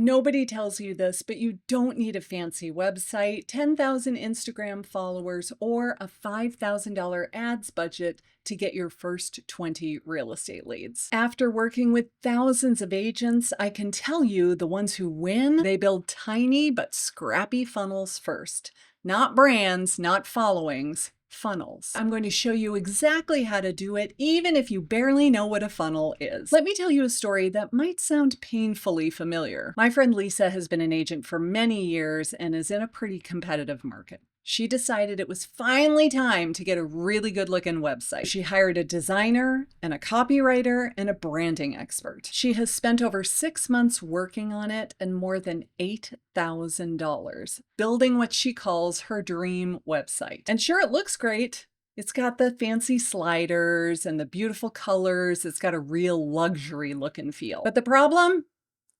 Nobody tells you this, but you don't need a fancy website, 10,000 Instagram followers, or a $5,000 ads budget to get your first 20 real estate leads. After working with thousands of agents, I can tell you the ones who win, they build tiny but scrappy funnels first. Not brands, not followings. Funnels. I'm going to show you exactly how to do it, even if you barely know what a funnel is. Let me tell you a story that might sound painfully familiar. My friend Lisa has been an agent for many years and is in a pretty competitive market. She decided it was finally time to get a really good-looking website. She hired a designer and a copywriter and a branding expert. She has spent over 6 months working on it and more than $8,000 building what she calls her dream website. And sure, it looks great. It's got the fancy sliders and the beautiful colors. It's got a real luxury look and feel. But the problem?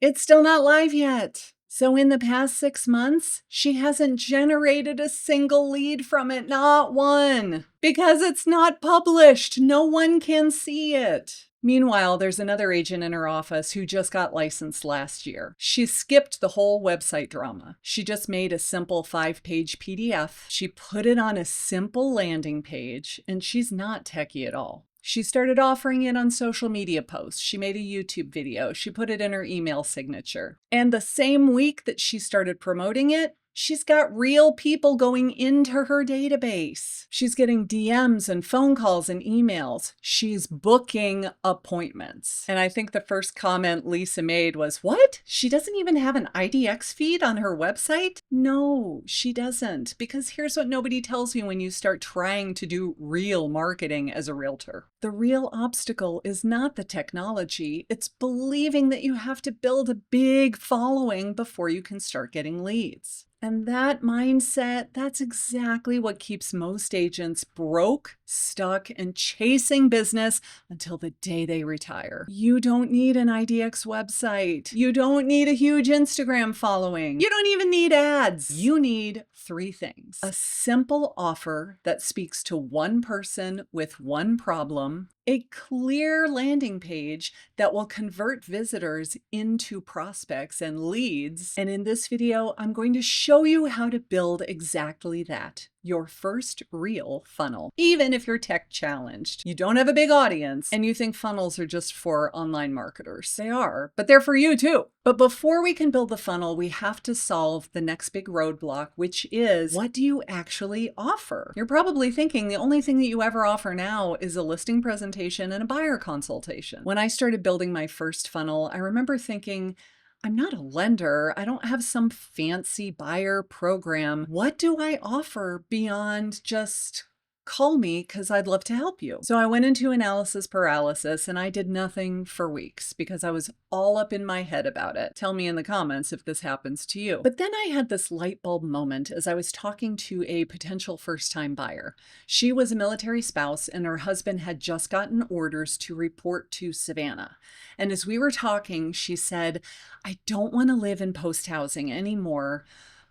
It's still not live yet. So in the past 6 months, she hasn't generated a single lead from it, not one, because it's not published. No one can see it. Meanwhile, there's another agent in her office who just got licensed last year. She skipped the whole website drama. She just made a simple 5-page PDF. She put it on a simple landing page, and she's not techy at all. She started offering it on social media posts. She made a YouTube video. She put it in her email signature. And the same week that she started promoting it, she's got real people going into her database. She's getting DMs and phone calls and emails. She's booking appointments. And I think the first comment Lisa made was, "What? She doesn't even have an IDX feed on her website?" No, she doesn't. Because here's what nobody tells you when you start trying to do real marketing as a realtor. The real obstacle is not the technology. It's believing that you have to build a big following before you can start getting leads. And that mindset, that's exactly what keeps most agents broke, stuck, and chasing business until the day they retire. You don't need an IDX website. You don't need a huge Instagram following. You don't even need ads. You need 3 things. A simple offer that speaks to one person with one problem, a clear landing page that will convert visitors into prospects and leads. And in this video, I'm going to show you how to build exactly that. Your first real funnel. Even if you're tech challenged, you don't have a big audience, and you think funnels are just for online marketers. They are, but they're for you too. But before we can build the funnel, we have to solve the next big roadblock, which is, what do you actually offer? You're probably thinking the only thing that you ever offer now is a listing presentation and a buyer consultation. When I started building my first funnel, I remember thinking, I'm not a lender. I don't have some fancy buyer program. What do I offer beyond just call me because I'd love to help you? So I went into analysis paralysis and I did nothing for weeks because I was all up in my head about it. Tell me in the comments if this happens to you. But then I had this light bulb moment as I was talking to a potential first-time buyer. She was a military spouse and her husband had just gotten orders to report to Savannah. And as we were talking, she said, "I don't want to live in post-housing anymore,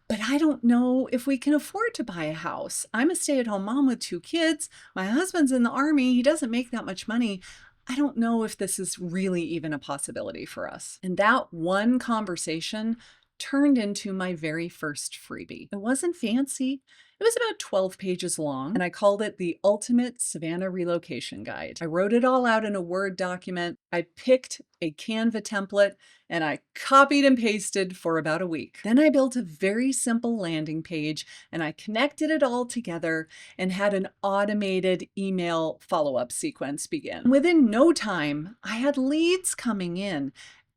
but I don't know if we can afford to buy a house. I'm a stay-at-home mom with 2 kids. My husband's in the Army. He doesn't make that much money. I don't know if this is really even a possibility for us." And that one conversation turned into my very first freebie. It wasn't fancy. It was about 12 pages long, and I called it the Ultimate Savannah Relocation Guide. I wrote it all out in a Word document. I picked a Canva template, and I copied and pasted for about a week. Then I built a very simple landing page, and I connected it all together and had an automated email follow-up sequence begin. Within no time, I had leads coming in.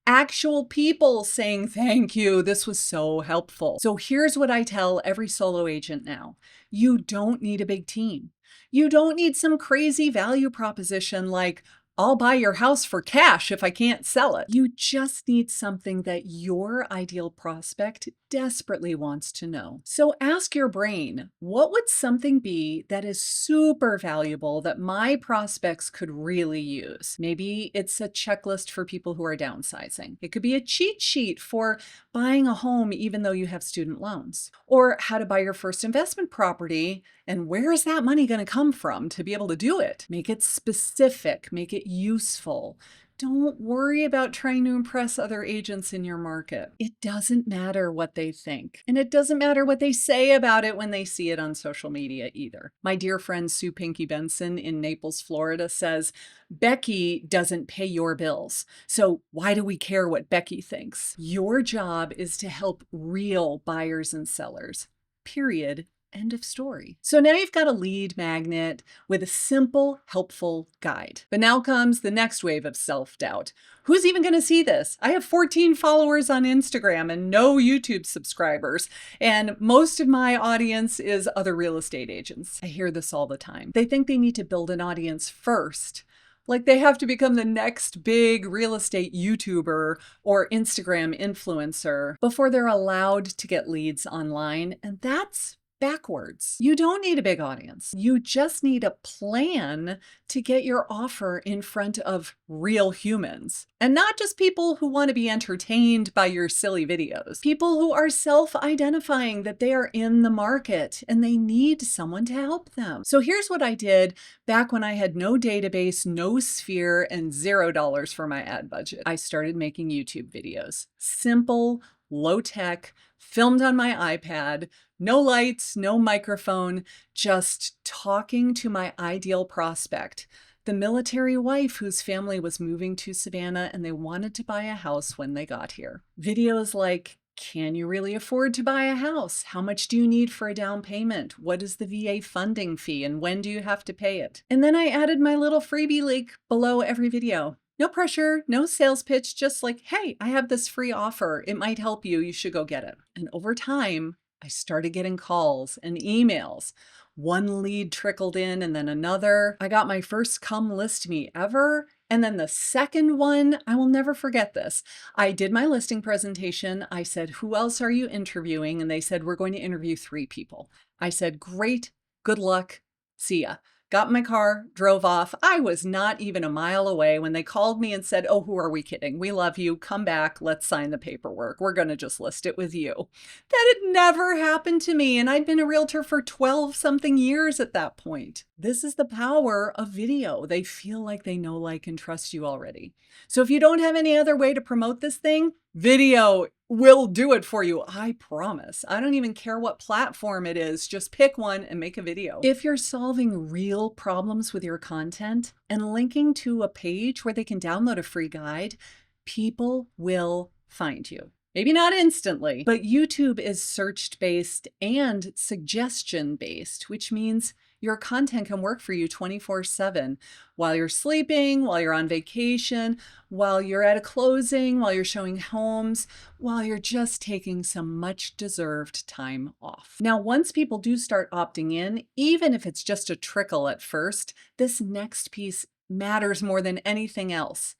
Actual people saying, "Thank you, this was so helpful." So here's what I tell every solo agent now. You don't need a big team. You don't need some crazy value proposition like, "I'll buy your house for cash if I can't sell it." You just need something that your ideal prospect desperately wants to know. So ask your brain, what would something be that is super valuable that my prospects could really use? Maybe it's a checklist for people who are downsizing. It could be a cheat sheet for buying a home even though you have student loans, or how to buy your first investment property and where is that money going to come from to be able to do it? Make it specific, make it useful. Don't worry about trying to impress other agents in your market. It doesn't matter what they think. And it doesn't matter what they say about it when they see it on social media either. My dear friend Sue Pinky Benson in Naples, Florida says, Becky doesn't pay your bills. So why do we care what Becky thinks? Your job is to help real buyers and sellers. Period. End of story. So now you've got a lead magnet with a simple, helpful guide. But now comes the next wave of self-doubt. Who's even going to see this? I have 14 followers on Instagram and no YouTube subscribers. And most of my audience is other real estate agents. I hear this all the time. They think they need to build an audience first. Like they have to become the next big real estate YouTuber or Instagram influencer before they're allowed to get leads online. And that's backwards. You don't need a big audience. You just need a plan to get your offer in front of real humans. And not just people who want to be entertained by your silly videos. People who are self-identifying that they are in the market and they need someone to help them. So here's what I did back when I had no database, no sphere, and $0 for my ad budget. I started making YouTube videos. Simple, low tech, filmed on my iPad, no lights, no microphone, just talking to my ideal prospect, the military wife whose family was moving to Savannah and they wanted to buy a house when they got here. Videos like, can you really afford to buy a house? How much do you need for a down payment? What is the VA funding fee and when do you have to pay it? And then I added my little freebie link below every video. No pressure, no sales pitch, just like, hey, I have this free offer. It might help you. You should go get it. And over time, I started getting calls and emails. One lead trickled in and then another. I got my first come list me ever. And then the second one, I will never forget this. I did my listing presentation. I said, who else are you interviewing? And they said, we're going to interview 3 people. I said, great, good luck, see ya. Got in my car, drove off. I was not even a mile away when they called me and said, oh, who are we kidding? We love you. Come back. Let's sign the paperwork. We're going to just list it with you. That had never happened to me. And I'd been a realtor for 12 something years at that point. This is the power of video. They feel like they know, like, and trust you already. So if you don't have any other way to promote this thing, video will do it for you. I promise. I don't even care what platform it is. Just pick one and make a video. If you're solving real problems with your content and linking to a page where they can download a free guide, people will find you. Maybe not instantly, but YouTube is search-based and suggestion-based, which means your content can work for you 24/7 while you're sleeping, while you're on vacation, while you're at a closing, while you're showing homes, while you're just taking some much deserved time off. Now, once people do start opting in, even if it's just a trickle at first, this next piece matters more than anything else.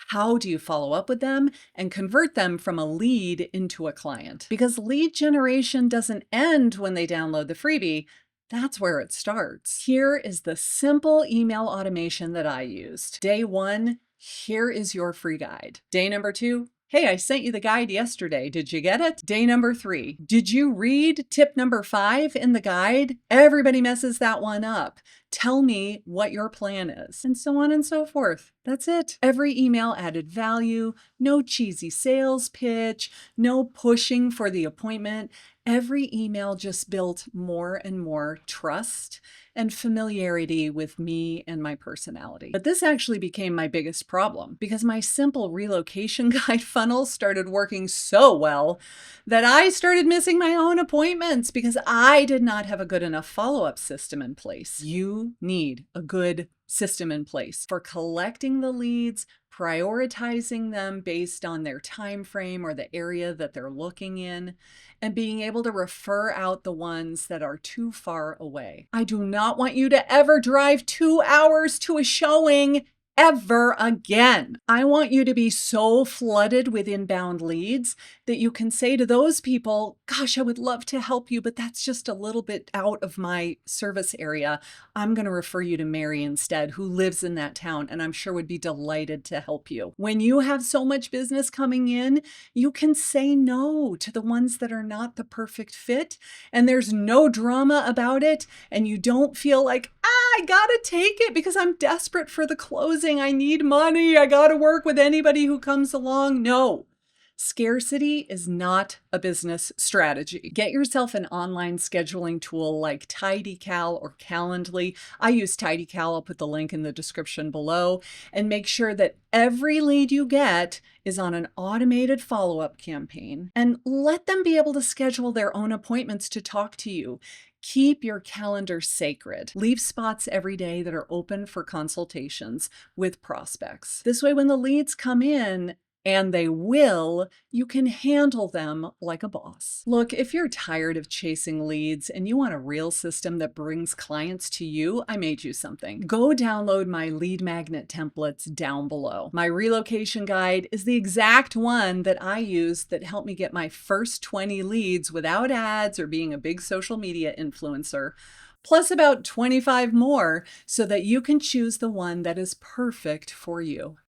How do you follow up with them and convert them from a lead into a client? Because lead generation doesn't end when they download the freebie. That's where it starts. Here is the simple email automation that I used. Day 1, here is your free guide. Day number 2, hey, I sent you the guide yesterday. Did you get it? Day number 3, did you read tip number 5 in the guide? Everybody messes that one up. Tell me what your plan is, and so on and so forth. That's it. Every email added value, no cheesy sales pitch, no pushing for the appointment. Every email just built more and more trust and familiarity with me and my personality. But this actually became my biggest problem because my simple relocation guide funnel started working so well that I started missing my own appointments because I did not have a good enough follow-up system in place. You need a good system in place for collecting the leads, prioritizing them based on their time frame or the area that they're looking in, and being able to refer out the ones that are too far away. I do not want you to ever drive 2 hours to a showing ever again. I want you to be so flooded with inbound leads that you can say to those people, gosh, I would love to help you, but that's just a little bit out of my service area. I'm going to refer you to Mary instead, who lives in that town, and I'm sure would be delighted to help you. When you have so much business coming in, you can say no to the ones that are not the perfect fit, and there's no drama about it, and you don't feel like, I gotta take it because I'm desperate for the closing. amazing. I need money. I got to work with anybody who comes along. No. Scarcity is not a business strategy. Get yourself an online scheduling tool like TidyCal or Calendly. I use TidyCal. I'll put the link in the description below. And make sure that every lead you get is on an automated follow-up campaign. And let them be able to schedule their own appointments to talk to you. Keep your calendar sacred. Leave spots every day that are open for consultations with prospects. This way, when the leads come in, and they will, you can handle them like a boss. Look, if you're tired of chasing leads and you want a real system that brings clients to you, I made you something. Go download my lead magnet templates down below. My relocation guide is the exact one that I used that helped me get my first 20 leads without ads or being a big social media influencer, plus about 25 more so that you can choose the one that is perfect for you.